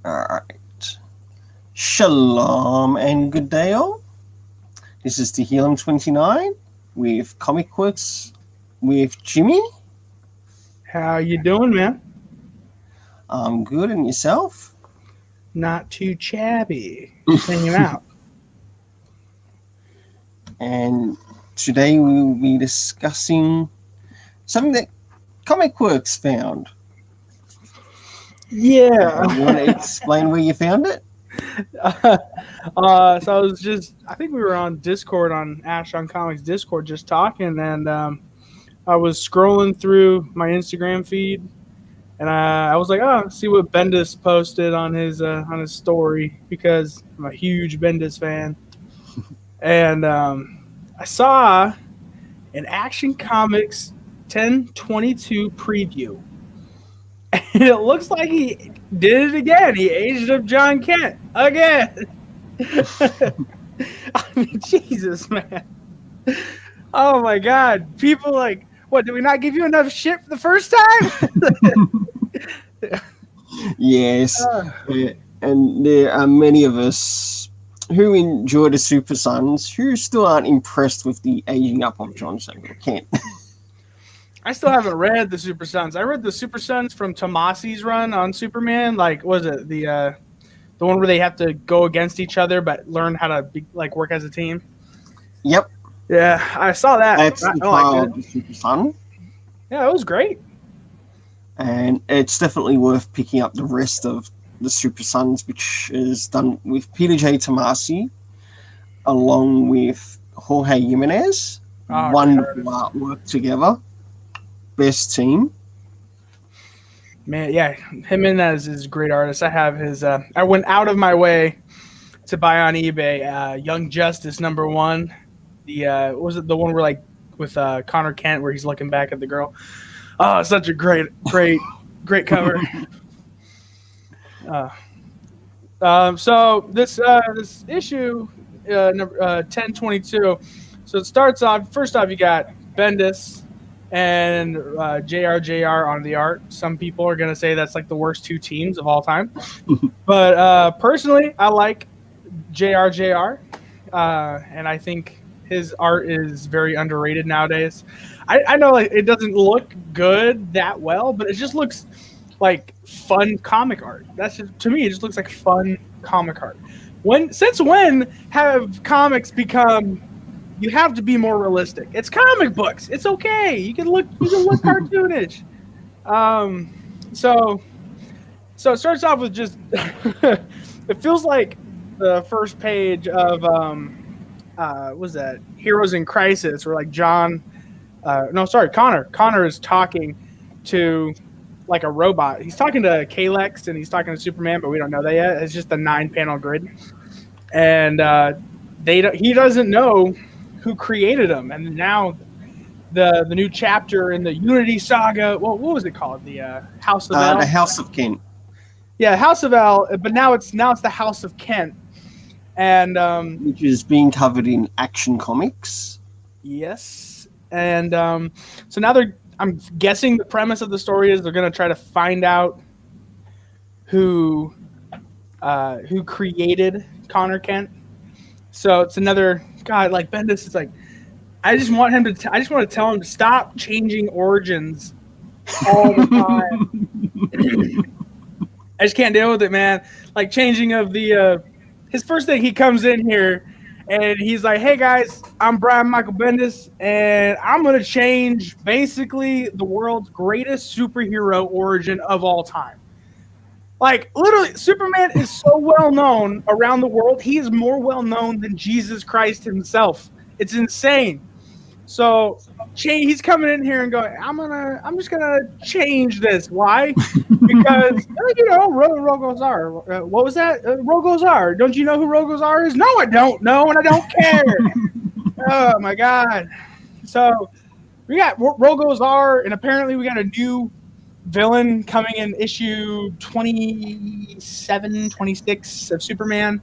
Alright. Shalom and good day all. This is Tehillim29 with Comic Quirks with Jimmy. How you doing, man? I'm good, and yourself? Not too chabby. Just hanging out. And today we will be discussing something that Comic Quirks found. Yeah. You want to explain where you found it? So I think we were on Discord, on Ash on Comics Discord, just talking, and I was scrolling through my Instagram feed, and I was like, oh, see what Bendis posted on his story, because I'm a huge Bendis fan. And I saw an Action Comics 10/22 preview. And it looks like he did it again. He aged up Jon Kent again. I mean, Jesus, man. Oh, my God. People like, what, did we not give you enough shit for the first time? Yes. And there are many of us who enjoy the Super Sons who still aren't impressed with the aging up of Jon Kent. I still haven't read the Super Sons. I read the Super Sons from Tomasi's run on Superman. Like, what was it? The one where they have to go against each other but learn how to work as a team. Yep. Yeah, I saw that. That's the part of the Super Son. Yeah, it was great. And it's definitely worth picking up the rest of the Super Sons, which is done with Peter J. Tomasi, along with Jorge Jimenez. Wonderful artwork together. Best team. Man, yeah, Jimenez is a great artist. I have his. I went out of my way to buy on eBay Young Justice #1. What was it, the one where with Connor Kent, where he's looking back at the girl? Oh, such a great cover. So this issue number 10/22. So it starts off. First off, you got Bendis and JR on the art. Some people are going to say that's like the worst two teams of all time. But personally, I like JR. And I think his art is very underrated nowadays. I know it doesn't look good that well, but it just looks like fun comic art. To me, it just looks like fun comic art. Since when have comics become... You have to be more realistic. It's comic books. It's okay. You can look cartoonish. So it starts off with just it feels like the first page of what was that? Heroes in Crisis, where Connor is talking to like a robot. He's talking to Kalex and he's talking to Superman, but we don't know that yet. It's just a 9-panel grid. And he doesn't know who created them, and now the new chapter in the Unity Saga. What was it called? The House of El. The House of Kent. Yeah, House of El, but now it's the House of Kent, and which is being covered in Action Comics. Yes, and so now I'm guessing the premise of the story is they're going to try to find out who created Connor Kent. So it's another guy like Bendis. It's like I just want to tell him to stop changing origins all the time. I just can't deal with it, man. Like changing of the his first thing, he comes in here and he's like, "Hey guys, I'm Brian Michael Bendis, and I'm gonna change basically the world's greatest superhero origin of all time." Like, literally, Superman is so well known around the world. He is more well known than Jesus Christ himself. It's insane. So he's coming in here and going, I'm just gonna change this. Why? Because Rogozar. What was that? Rogozar. Don't you know who Rogozar is? No, I don't know, and I don't care. Oh my God. So we got Rogozar, and apparently we got a new villain coming in issue 27, 26 of Superman,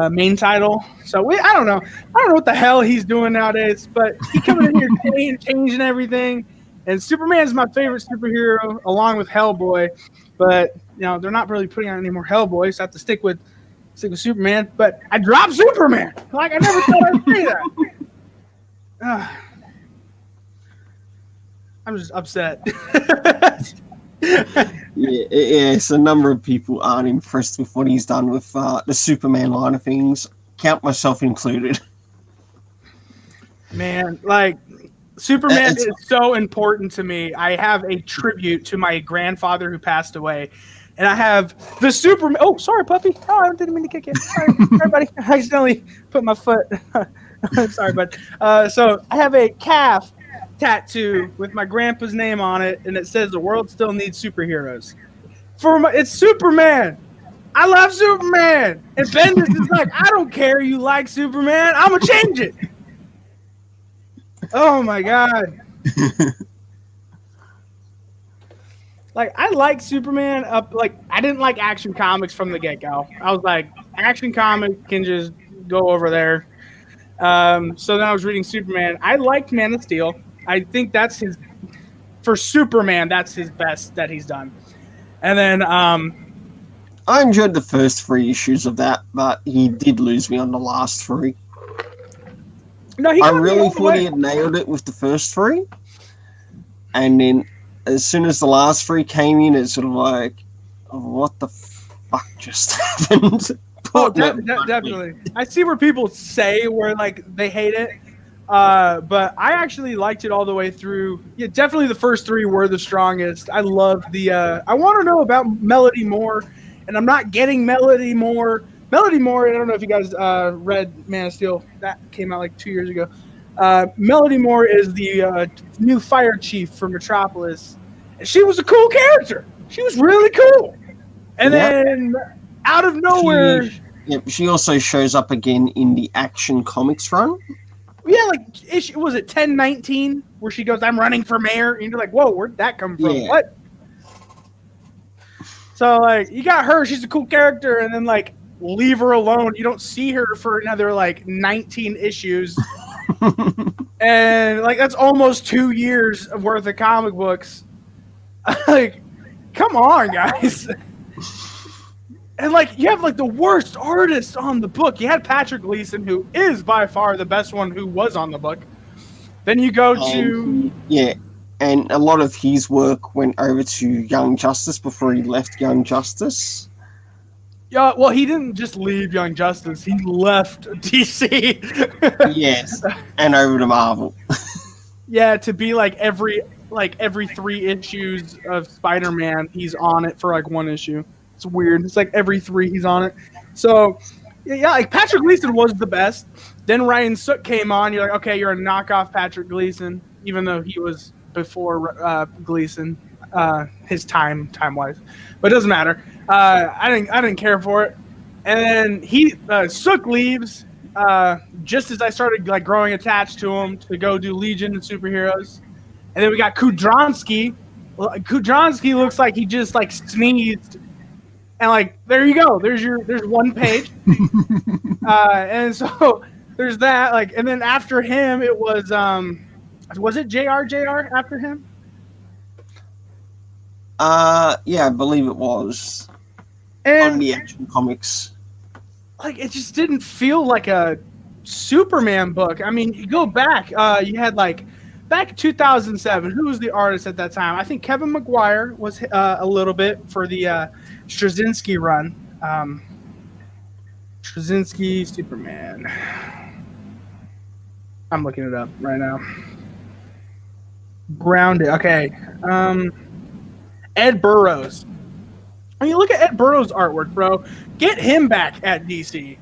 main title. So I don't know what the hell he's doing nowadays, but he's coming in here changing everything. And Superman's my favorite superhero, along with Hellboy. But they're not really putting out any more Hellboy, so I have to stick with Superman. But I dropped Superman. Like, I never thought I'd say that. I'm just upset. Yes, a number of people aren't impressed with what he's done with the Superman line of things. Count myself included. Man, like, Superman is so important to me. I have a tribute to my grandfather who passed away. And I have the Superman. Oh, sorry, puppy. Oh, I didn't mean to kick you. Sorry, buddy. I accidentally put my foot. Sorry, bud. So I have a calf tattoo with my grandpa's name on it, and it says the world still needs superheroes. It's Superman. I love Superman. And Bendis is like, I don't care you like Superman. I'm going to change it. Oh, my God. Like, I like Superman I didn't like Action Comics from the get-go. I was like, Action Comics can just go over there. So then I was reading Superman. I liked Man of Steel. I think for Superman, that's his best that he's done. And then I enjoyed the first 3 issues of that, but he did lose me on the last 3. No, I really thought he had nailed it with the first 3. And then as soon as the last 3 came in, it's sort of like, oh, what the fuck just happened? Oh, definitely. I see where people say where like they hate it, but I actually liked it all the way through. Yeah, definitely the first 3 were the strongest. I loved the. I want to know about Melody Moore, and I'm not getting Melody Moore. Melody Moore. I don't know if you guys read Man of Steel. That came out like 2 years ago. Melody Moore is the new fire chief for Metropolis. And she was a cool character. She was really cool. And then out of nowhere... She also shows up again in the Action Comics run. Yeah, like, was it 1019 where she goes, I'm running for mayor? And you're like, whoa, where'd that come from? Yeah. What? So, like, you got her. She's a cool character. And then, like, leave her alone. You don't see her for another, like, 19 issues. And, like, that's almost 2 years of worth of comic books. Like, come on, guys. And, like, you have, like, the worst artist on the book. You had Patrick Gleason, who is by far the best one who was on the book. Then you go to... Yeah, and a lot of his work went over to Young Justice before he left Young Justice. Yeah, well, he didn't just leave Young Justice. He left DC. Yes, and over to Marvel. Yeah, to be like every 3 issues of Spider-Man, he's on it for like 1 issue. It's weird. It's like every 3 he's on it. So, yeah, like Patrick Gleason was the best. Then Ryan Sook came on. You're like, okay, you're a knockoff Patrick Gleason, even though he was before Gleason, his time-wise. But it doesn't matter. I didn't care for it. And then Sook leaves just as I started like growing attached to him to go do Legion and superheroes. And then we got Kudronsky. Kudronsky looks like he just like sneezed. And like, there you go. There's 1 page. And so there's that. Like, and then after him, it was it JR after him? Yeah, I believe it was. And on the Action Comics. Like, it just didn't feel like a Superman book. I mean, you go back, you had like back in 2007, who was the artist at that time? I think Kevin McGuire was a little bit for the Straczynski run. Straczynski Superman. I'm looking it up right now. Grounded. Okay. Ed Burrows. I mean, look at Ed Burrows' artwork, bro. Get him back at DC.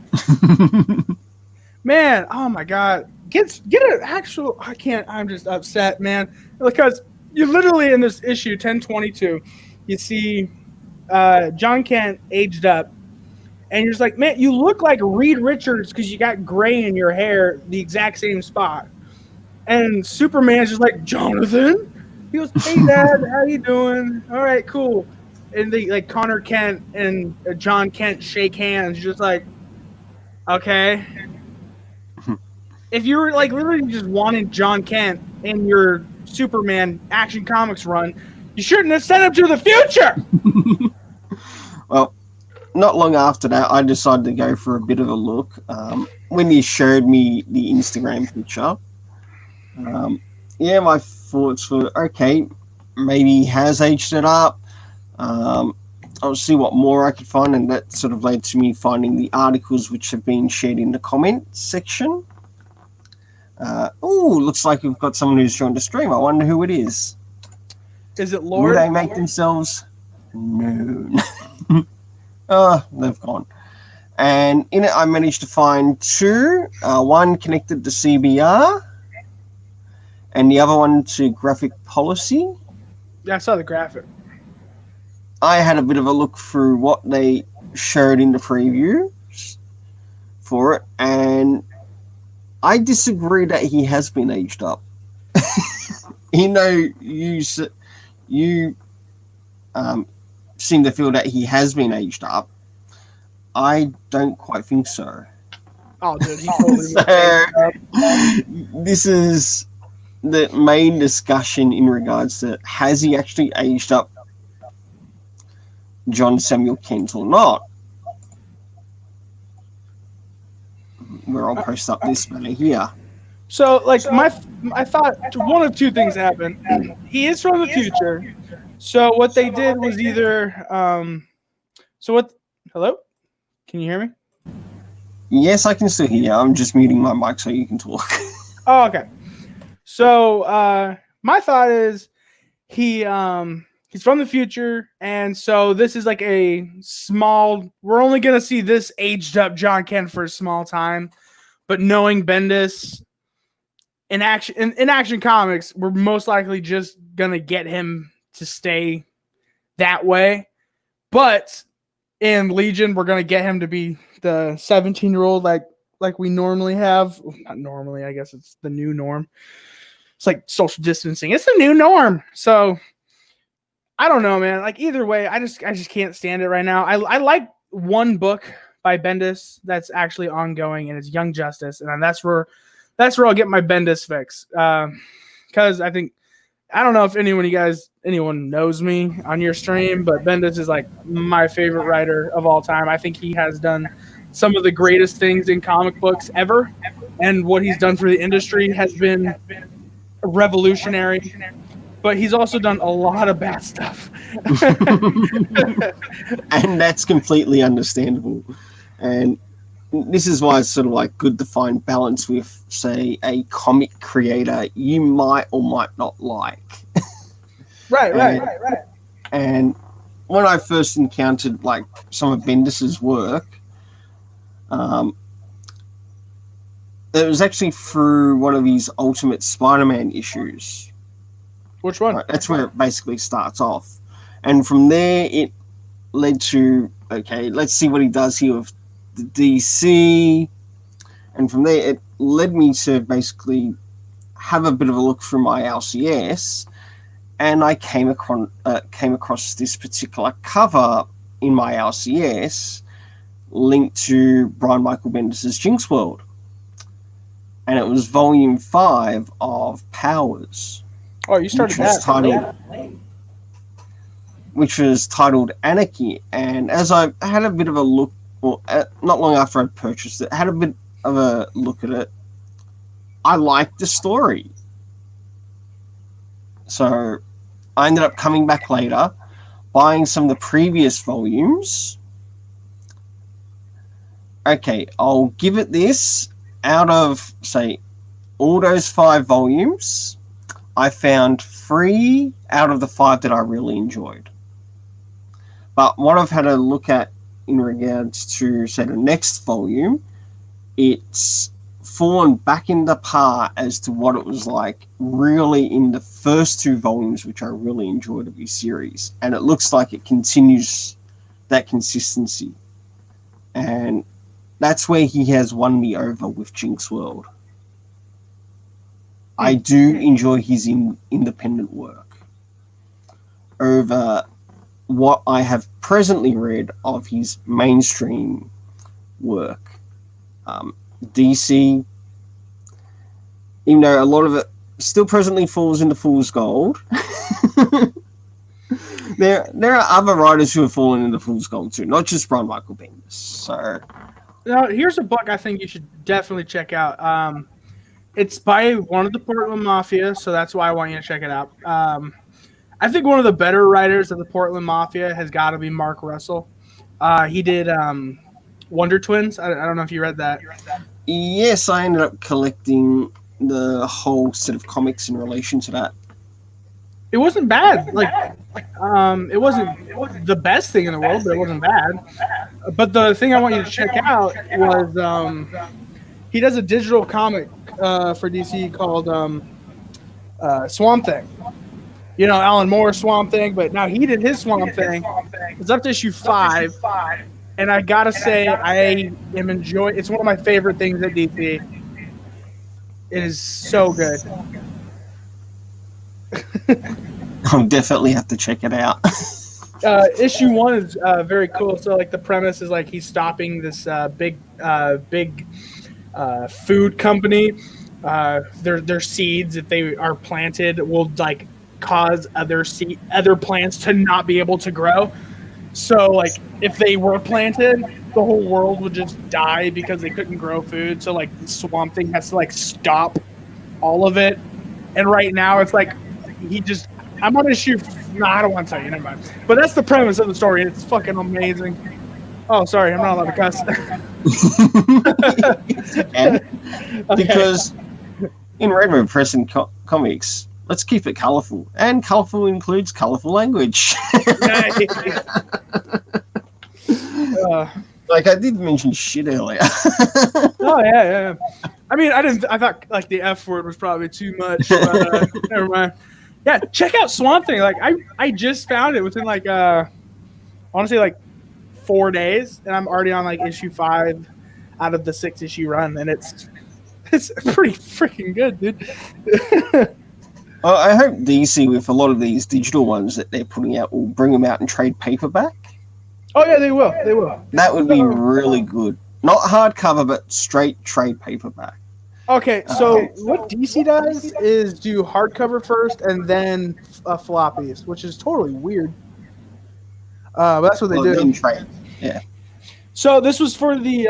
Man, oh my God. Get an actual... I can't... I'm just upset, man. Because you literally, in this issue, 1022, you see Jon Kent aged up. And you're just like, man, you look like Reed Richards because you got gray in your hair, the exact same spot. And Superman's just like, Jonathan? He goes, hey, Dad, how you doing? All right, cool. And like Connor Kent and Jon Kent shake hands, just like, okay. If you were like literally just wanting Jon Kent in your Superman Action Comics run, you shouldn't have sent him to the future. Well, not long after that, I decided to go for a bit of a look. When you showed me the Instagram picture, yeah, my thoughts were, okay, maybe he has aged it up. I'll see what more I could find, and that sort of led to me finding the articles which have been shared in the comments section. Looks like we've got someone who's joined the stream. I wonder who it is. Is it Will Lord? they make themselves known? Oh, they've gone. And in it, I managed to find two. One connected to CBR, and the other one to graphic policy. Yeah, I saw the graphic. I had a bit of a look through what they showed in the previews for it, and I disagree that he has been aged up. You know, you seem to feel that he has been aged up. I don't quite think so. Oh, dude, he totally this is the main discussion in regards to, has he actually aged up Jon Samuel Kent or not? Where I'll post up this banner here. So, like, I thought one of two things happened. He is from the future. So what they did was either, hello? Can you hear me? Yes, I can still hear you. I'm just muting my mic so you can talk. Oh, okay. So my thought is he's from the future, and so this is like a small. We're only gonna see this aged up Jon Kent for a small time, but knowing Bendis in Action Comics, we're most likely just gonna get him to stay that way. But in Legion, we're gonna get him to be the 17-year-old like we normally have. Not normally, I guess it's the new norm. It's like social distancing. It's the new norm. So I don't know, man. Like either way, I just can't stand it right now. I like one book by Bendis that's actually ongoing, and it's Young Justice, and that's where I'll get my Bendis fix. Because I don't know if anyone knows me on your stream, but Bendis is like my favorite writer of all time. I think he has done some of the greatest things in comic books ever, and what he's done for the industry has been revolutionary. But he's also done a lot of bad stuff. And that's completely understandable. And this is why it's sort of like good to find balance with, say, a comic creator you might or might not like. Right. And when I first encountered like some of Bendis's work, it was actually through one of his Ultimate Spider-Man issues. Which one? Right, that's where it basically starts off. And from there, it led to, okay, let's see what he does here with the DC. And from there, it led me to basically have a bit of a look through my LCS. And I came across this particular cover in my LCS linked to Brian Michael Bendis' Jinx World. And it was volume 5 of Powers. Oh, you started that. Which was titled Anarchy. And as I had a bit of a look, not long after I'd purchased it, had a bit of a look at it, I liked the story. So I ended up coming back later, buying some of the previous volumes. Okay, I'll give it this. Out of, say, all those 5 volumes, I found 3 out of the 5 that I really enjoyed. But what I've had a look at in regards to, say, the next volume, it's fallen back into par as to what it was like really in the first 2 volumes, which I really enjoyed of his series. And it looks like it continues that consistency. And that's where he has won me over with Jinx World. I do enjoy his independent work over what I have presently read of his mainstream work. DC, even though a lot of it still presently falls into fool's gold, There are other writers who have fallen into fool's gold too, not just Brian Michael Bendis. So Now, here's a book I think you should definitely check out. It's by one of the Portland Mafia, so that's why I want you to check it out. I think one of the better writers of the Portland Mafia has got to be Mark Russell. He did Wonder Twins. I don't know if you read that. yes, I ended up collecting the whole set of comics in relation to that. It wasn't bad. It wasn't the best thing in the world, but it wasn't bad. But the thing I want you to check out was he does a digital comic for DC called Swamp Thing. You know, Alan Moore's Swamp Thing, but now he did his Swamp Thing. It's up to issue 5, and I gotta say, I am enjoying. It's one of my favorite things at DC. It is so good. I'll definitely have to check it out. Issue 1 is very cool. So, like, the premise is like he's stopping this big food company. Their seeds, if they are planted, will like cause other plants to not be able to grow. So, like, if they were planted, the whole world would just die because they couldn't grow food. So, like, the Swamp Thing has to like stop all of it. And right now, it's like I'm on issue. No, I don't want to tell you. Never mind. But that's the premise of the story. It's fucking amazing. Oh, sorry, I'm not allowed to cuss. Because in Redmond Press and Comics, let's keep it colourful. And colourful includes colourful language. Like, I did mention shit earlier. Oh, yeah. I mean, I thought, like, the F word was probably too much. But, never mind. Yeah, check out Swamp Thing. Like, I just found it within, like, honestly, like, 4 days. And I'm already on, like, issue 5 out of the 6-issue run. And it's pretty freaking good, dude. Well, I hope DC, with a lot of these digital ones that they're putting out, will bring them out in trade paperback. Oh, yeah, they will. That would be really good. Not hardcover, but straight trade paperback. Okay, so what DC does is do hardcover first and then floppies, which is totally weird. But that's what they do. Then trade. Yeah. So this was for the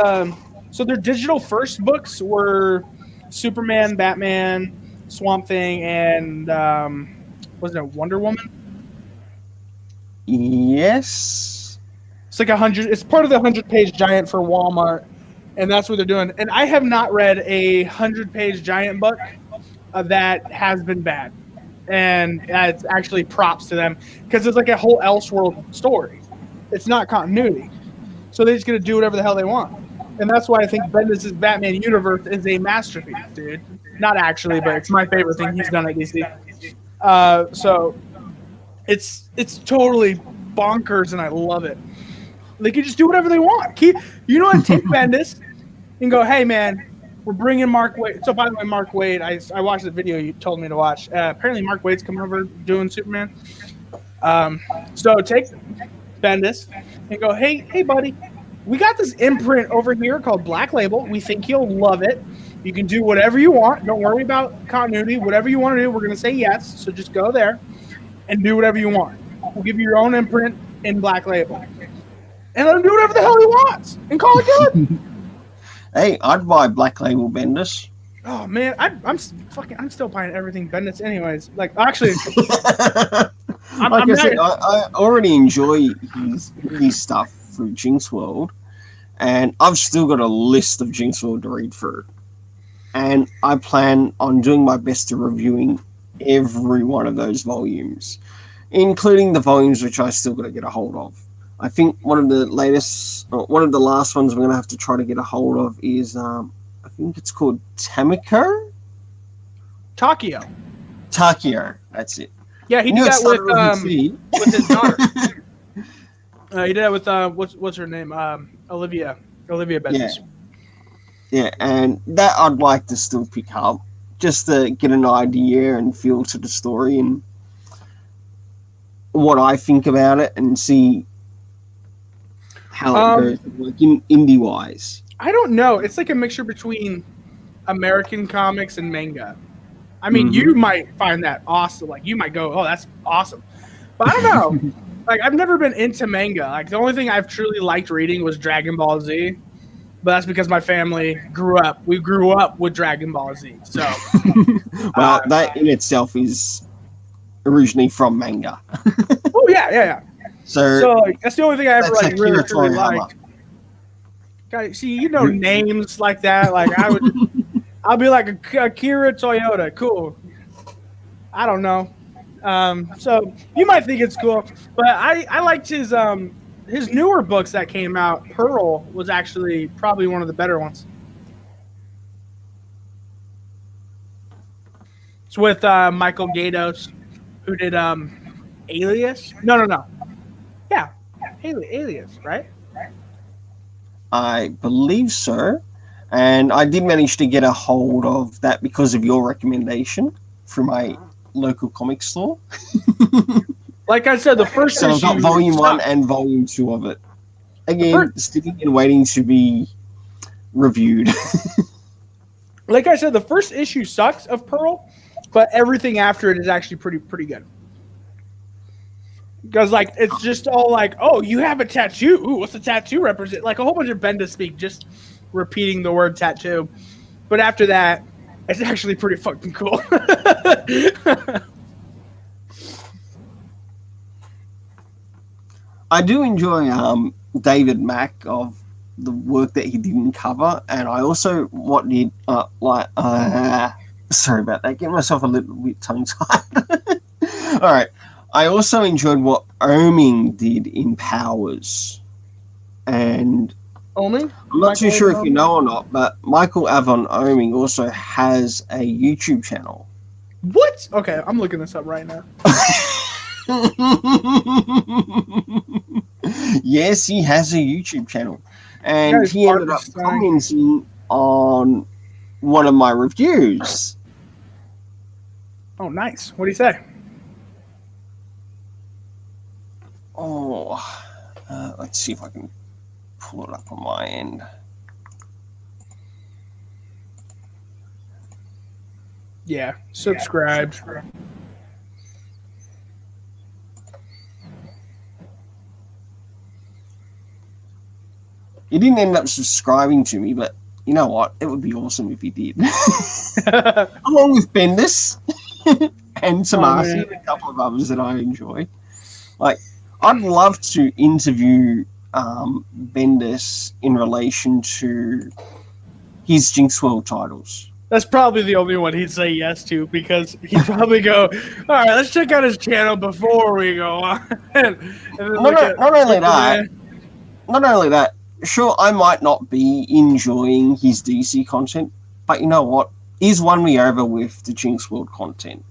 so their digital first books were Superman, Batman, Swamp Thing, and wasn't it Wonder Woman? Yes. It's like 100. It's part of the 100-page giant for Walmart, and that's what they're doing. And I have not read a 100-page giant book that has been bad, and it's actually props to them because it's like a whole Elseworld story. It's not continuity, so they're just gonna do whatever the hell they want, and that's why I think Bendis' Batman universe is a masterpiece, dude. Not actually, but it's my favorite thing he's done at DC. So it's totally bonkers, and I love it. They can just do whatever they want. Take Bendis and go, hey, man, we're bringing Mark Waid. So, by the way, Mark Waid, I watched the video you told me to watch. Apparently, Mark Waid's coming over doing Superman. So, take Bendis and go, hey, buddy, we got this imprint over here called Black Label. We think you'll love it. You can do whatever you want. Don't worry about continuity. Whatever you want to do, we're going to say yes. So, just go there and do whatever you want. We'll give you your own imprint in Black Label. And let him do whatever the hell he wants and call it good. Hey, I'd buy Black Label Bendis. Oh man, I'm still buying everything Bendis anyways. Like, actually, I already enjoy his stuff through Jinx World, and I've still got a list of Jinx World to read through. And I plan on doing my best to reviewing every one of those volumes, including the volumes which I still got to get a hold of. I think one of the last ones we're going to have to try to get a hold of is, I think it's called Takio, that's it. Yeah, he did that with his daughter. He did that with, what's her name? Olivia Bendis. Yeah, and that I'd like to still pick up, just to get an idea and feel to the story and what I think about it and see how it goes, like indie wise. I don't know. It's like a mixture between American comics and manga. I mean, you might find that awesome. Like, you might go, "Oh, that's awesome," But I don't know. Like, I've never been into manga. Like, the only thing I've truly liked reading was Dragon Ball Z. But that's because my family grew up with Dragon Ball Z. So, well, that in itself is originally from manga. Oh yeah. So like, that's the only thing I ever like really truly liked. God, see, you know names like that. Like I'll be like Akira Toyota. Cool. I don't know. So you might think it's cool, but I liked his newer books that came out. Pearl was actually probably one of the better ones. It's with Michael Gaydos, who did Alias. No. Yeah, Alias, right? I believe so. And I did manage to get a hold of that because of your recommendation through my local comic store. Like I said, the first so issue. I've got volume 1 and volume 2 of it. Again, sitting and waiting to be reviewed. Like I said, the first issue sucks of Pearl, but everything after it is actually pretty good. Because like it's just all like, oh, you have a tattoo. Ooh, what's the tattoo represent? Like a whole bunch of Bendis speak, just repeating the word tattoo. But after that, it's actually pretty fucking cool. I do enjoy David Mack of the work that he didn't cover, and I also sorry about that, get myself a little bit tongue-tied. All right, I also enjoyed what Oeming did in Powers, and Oeming? I'm not too sure if you know or not, but Michael Avon Oeming also has a YouTube channel. What? Okay, I'm looking this up right now. Yes, he has a YouTube channel, and he ended up commenting on one of my reviews. Oh, nice. What do you say? Oh, let's see if I can pull it up on my end. Yeah, subscribed. He didn't end up subscribing to me, but you know what? It would be awesome if he did. Along with Bendis and Tomasi and a couple of others that I enjoy. Like, I'd love to interview Bendis in relation to his Jinx World titles. That's probably the only one he'd say yes to, because he'd probably go, all right, let's check out his channel before we go on. Not only that, sure, I might not be enjoying his DC content, but you know what? He's won me over with the Jinx World content.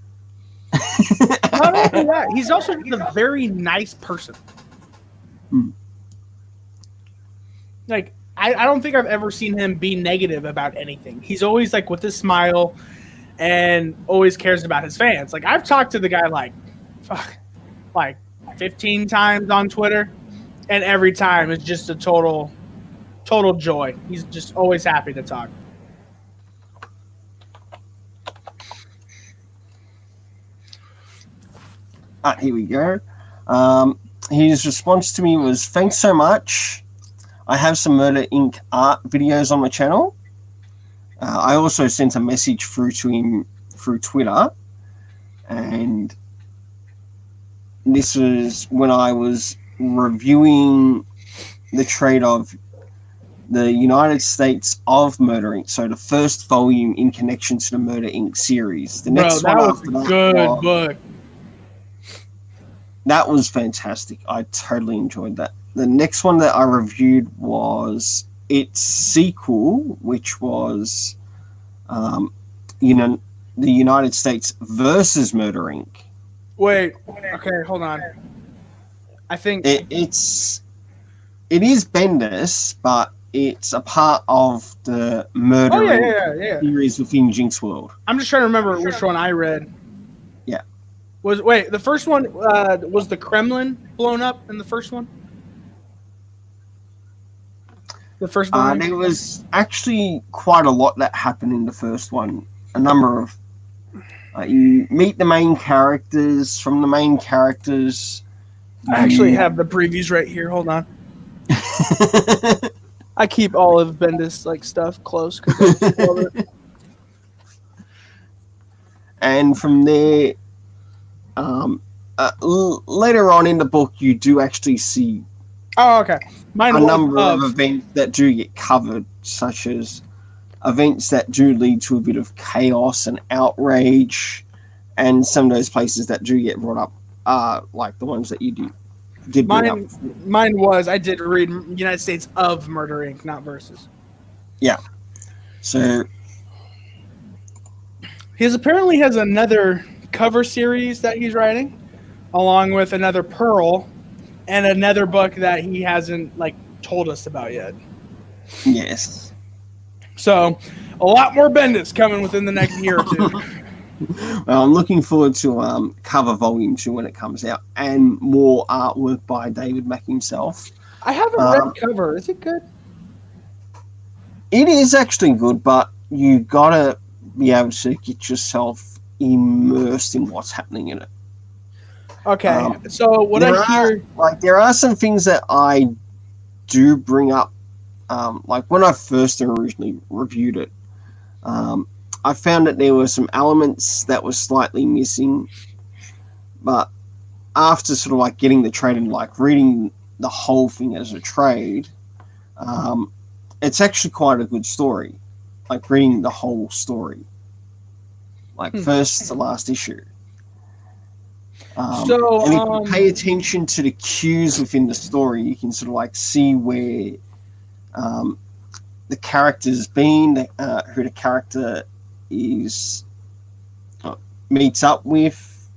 Not only that, he's also a very nice person. Like, I don't think I've ever seen him be negative about anything. He's always like with his smile and always cares about his fans. Like, I've talked to the guy like 15 times on Twitter, and every time it's just a total joy. He's just always happy to talk. Here we go. His response to me was, "Thanks so much. I have some Murder Inc. art videos on my channel." I also sent a message through to him through Twitter, and this was when I was reviewing the trade of the United States of Murder Inc. So the first volume in connection to the Murder Inc. series. The next that one was after a that good book. That was fantastic. I totally enjoyed that. The next one that I reviewed was its sequel, which was, the United States versus Murder Inc. Wait, okay, hold on. I think it is Bendis, but it's a part of the Murder Inc. series within Jinx World. I'm just trying to remember which one I read. Yeah. The first one was the Kremlin blown up in the first one? The first one? There was actually quite a lot that happened in the first one. A number of You meet the main characters. From the main characters, I actually have the previews right here. Hold on. I keep all of Bendis like stuff close because I just love it. And from there, later on in the book, you do actually see Oh, okay. Mine a was number of events that do get covered, such as events that do lead to a bit of chaos and outrage, and some of those places that do get brought up are like the ones that you did bring up. Mine was I did read United States of Murder Inc., not Versus. Yeah. So he apparently has another cover series that he's writing, along with another Pearl, and another book that he hasn't like told us about yet. yes. So a lot more Bendis coming within the next year or two. Well, I'm looking forward to cover volume 2 when it comes out, and more artwork by David Mack himself. I haven't read cover. Is it good? It is actually good, but you gotta be able to get yourself immersed in what's happening in it. Okay, so what I hear, there are some things that I do bring up, like when I first originally reviewed it. I found that there were some elements that were slightly missing, but after sort of like getting the trade and like reading the whole thing as a trade, it's actually quite a good story. Like reading the whole story, like first to last issue. And if you pay attention to the cues within the story, you can sort of like see where the character's been, who the character is meets up with,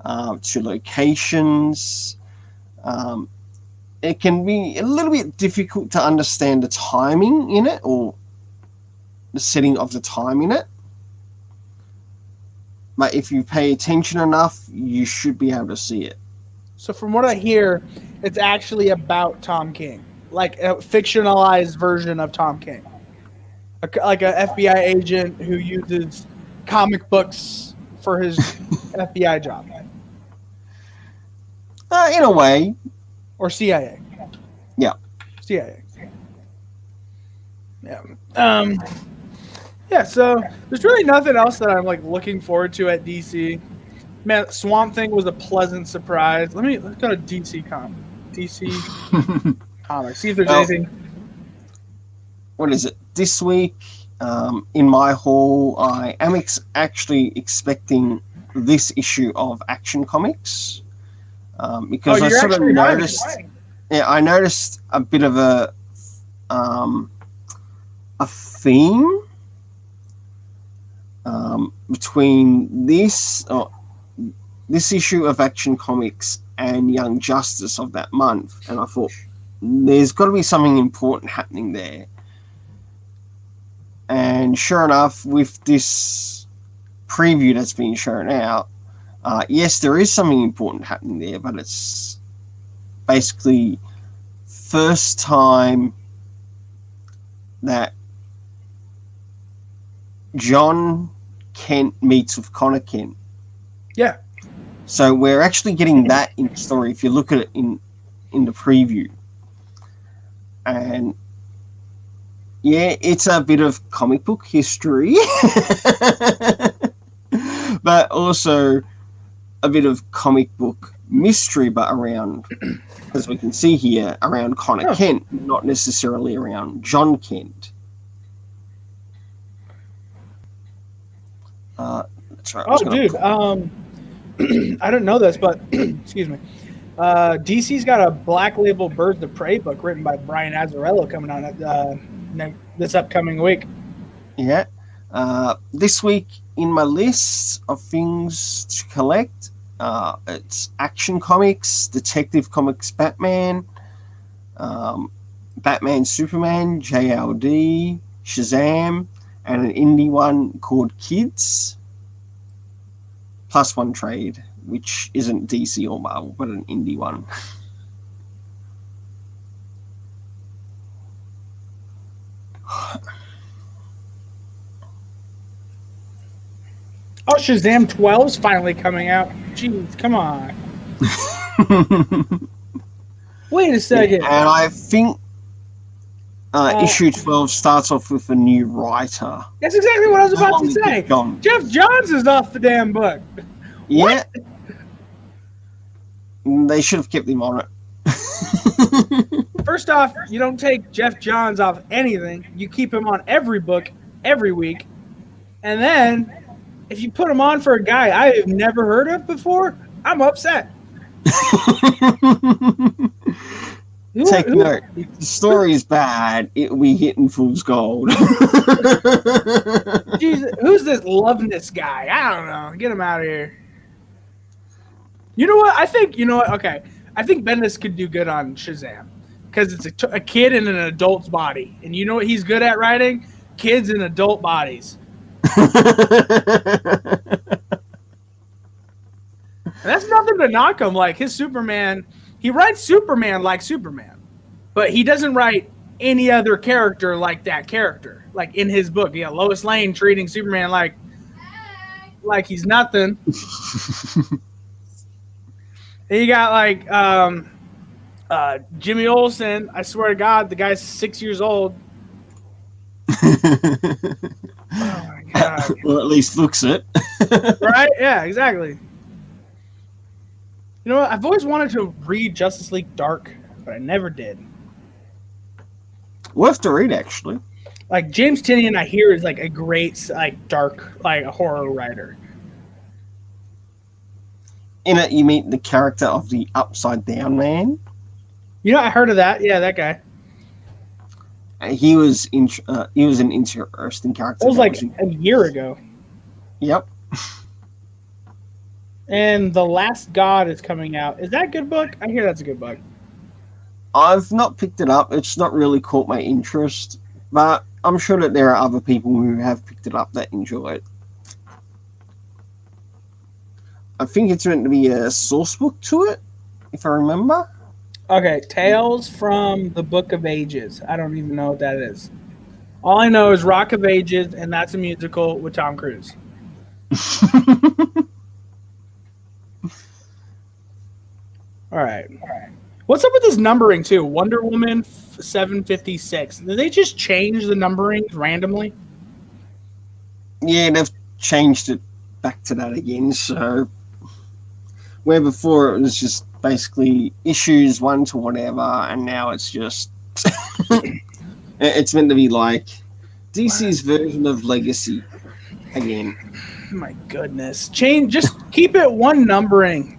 to locations. It can be a little bit difficult to understand the timing in it, or the setting of the time in it. But if you pay attention enough, you should be able to see it. So from what I hear, it's actually about Tom King, like a fictionalized version of Tom King, like an FBI agent who uses comic books for his FBI job. In a way. Or CIA. Yeah. CIA. Yeah. Yeah, so there's really nothing else that I'm like looking forward to at DC. Man, Swamp Thing was a pleasant surprise. Let's go to DC Comics. See if there's anything. What is it? This week, in my haul, I am actually expecting this issue of Action Comics. Because I sort of noticed, I noticed a bit of a theme between this issue of Action Comics and Young Justice of that month, and I thought there's got to be something important happening there. And sure enough, with this preview that's been shown out, yes, there is something important happening there, but it's basically first time that Jon Kent meets with Connor Kent. Yeah. So we're actually getting that in the story if you look at it in the preview. And yeah, it's a bit of comic book history, but also a bit of comic book mystery, but around, as we can see here, around Connor Kent, not necessarily around Jon Kent. That's right. Dude, I don't know this, but excuse me. DC's got a Black Label Birds of Prey book written by Brian Azzarello coming out this upcoming week. Yeah. This week in my list of things to collect, it's Action Comics, Detective Comics Batman, Batman Superman, JLD, Shazam, and an indie one called Kids, plus one trade, which isn't DC or Marvel, but an indie one. Shazam 12's finally coming out. Jeez, come on. Wait a second. And I think issue 12 starts off with a new writer. That's exactly what I was about to say. Jeff Johns is off the damn book. Yeah. They should have kept him on it. First off, you don't take Jeff Johns off anything. You keep him on every book, every week. And then, if you put him on for a guy I have never heard of before, I'm upset. Take note. If the story is bad, it will be hitting fool's gold. Jesus, who's this Loveness guy? I don't know. Get him out of here. You know what? I think Bendis could do good on Shazam. Because it's a kid in an adult's body. And you know what he's good at writing? Kids in adult bodies. And that's nothing to knock him. Like, his Superman, he writes Superman like Superman. But he doesn't write any other character like that character. Like, in his book. Yeah, Lois Lane treating Superman like he's nothing. And you got, like, Jimmy Olsen. I swear to God, the guy's 6 years old. Oh my God. Well, at least looks it. Right? Yeah, exactly. You know what? I've always wanted to read Justice League Dark, but I never did. Worth to read, actually. Like, James Tynion, I hear, is like a great, like, dark, like, a horror writer. In it, you meet the character of the Upside Down Man. You know, I heard of that. Yeah, that guy. He was an interesting character. It was like a year ago. Yep. And The Last God is coming out. Is that a good book? I hear that's a good book. I've not picked it up. It's not really caught my interest, but I'm sure that there are other people who have picked it up that enjoy it. I think it's meant to be a source book to it, if I remember. Okay, Tales from the Book of Ages. I don't even know what that is. All I know is Rock of Ages, and that's a musical with Tom Cruise. All right. What's up with this numbering, too? Wonder Woman 756. Did they just change the numbering randomly? Yeah, they've changed it back to that again, so... Where before it was just basically issues 1 to whatever, and now it's just... it's meant to be like DC's version of Legacy again. My goodness. Just keep it one numbering.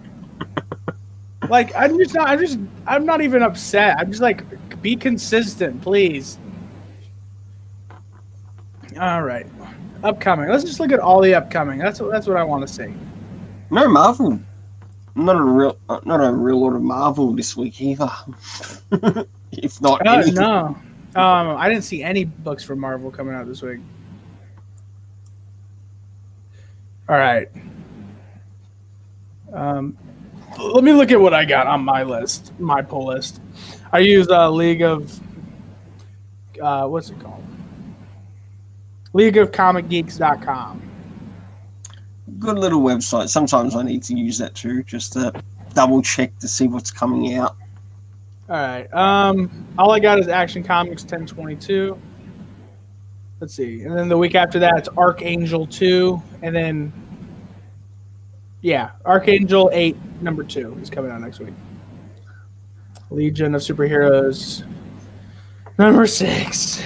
Like, I'm not even upset. I'm just like, be consistent, please. All right. Upcoming. Let's just look at all the upcoming. That's what I want to see. No Marvel. Not a real lot of Marvel this week either. If not anything. No. I didn't see any books from Marvel coming out this week. All right. Let me look at what I got on my list, my pull list. I use League of what's it called? LeagueOfComicGeeks.com. Good little website. Sometimes I need to use that too, just to double check to see what's coming out. All right. All I got is Action Comics 1022. Let's see. And then the week after that, it's Archangel 2. And then, yeah, Archangel 8, number 2 is coming out next week. Legion of Superheroes, number 6.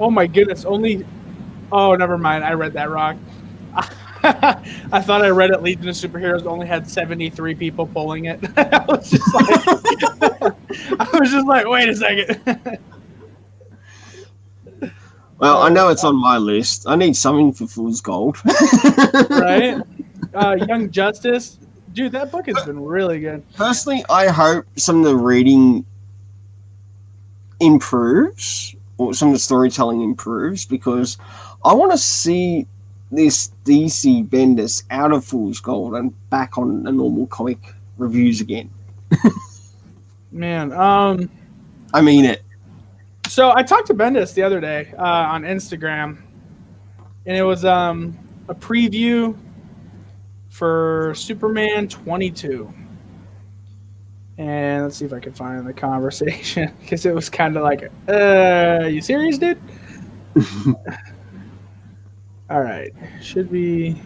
Oh my goodness! Oh, never mind. I read that wrong. I thought I read it. Legion of Superheroes only had 73 people pulling it. I was just like, wait a second. Well, I know it's on my list. I need something for Fool's Gold. Right? Young Justice. Dude, that book has been really good. Personally, I hope some of the reading improves, or some of the storytelling improves, because I want to see this DC Bendis out of Fool's Gold and back on the normal comic reviews again. Man, I mean it. So I talked to Bendis the other day on Instagram, and it was a preview for Superman 22. And let's see if I can find the conversation, because it was kind of like, you serious, dude? All right. Should be...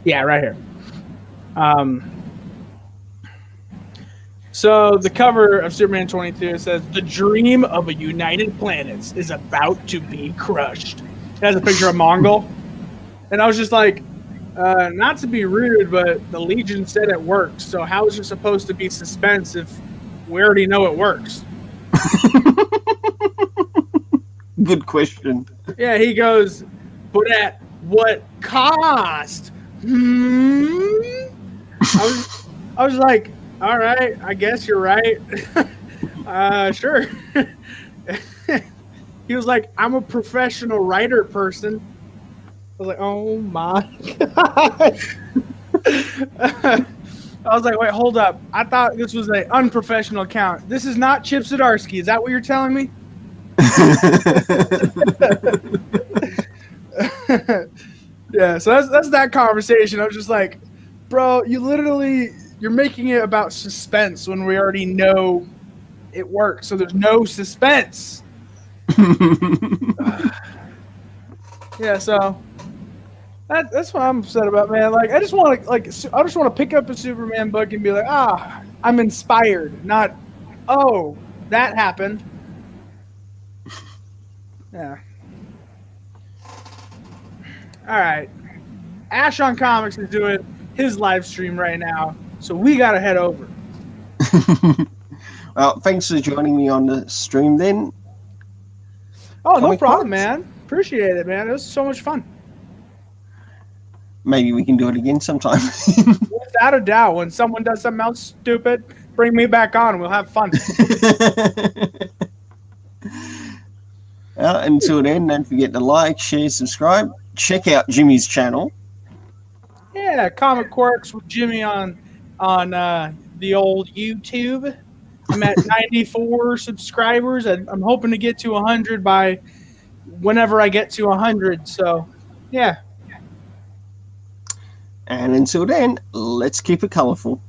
Yeah, right here. So the cover of Superman 22 says, "The dream of a united planets is about to be crushed." It has a picture of Mongol. And I was just like, not to be rude, but the Legion said it works. So how is it supposed to be suspense if we already know it works? Good question. Yeah, he goes, "But at what cost?" I was like, all right, I guess you're right. Sure. He was like, "I'm a professional writer person." I was like, oh my God. I was like, wait, hold up. I thought this was an unprofessional account. This is not Chip Zdarsky. Is that what you're telling me? Yeah, so that's that conversation. I was just like, bro, you're making it about suspense when we already know it works. So there's no suspense. Yeah, so that's what I'm upset about, man. Like, I just want to pick up a Superman book and be like, I'm inspired, not, oh, that happened. Yeah. All right. Ash on Comics is doing his live stream right now, so we got to head over. Well, thanks for joining me on the stream then. Oh, no problem, man. Appreciate it, man. It was so much fun. Maybe we can do it again sometime. Without a doubt. When someone does something else stupid, bring me back on. We'll have fun. Well, until then, don't forget to like, share, subscribe. Check out Jimmy's channel. Yeah, Comic Quirks with Jimmy on the old YouTube. I'm at 94 subscribers. I'm hoping to get to 100 by whenever I get to 100. So, yeah. And until then, let's keep it colorful.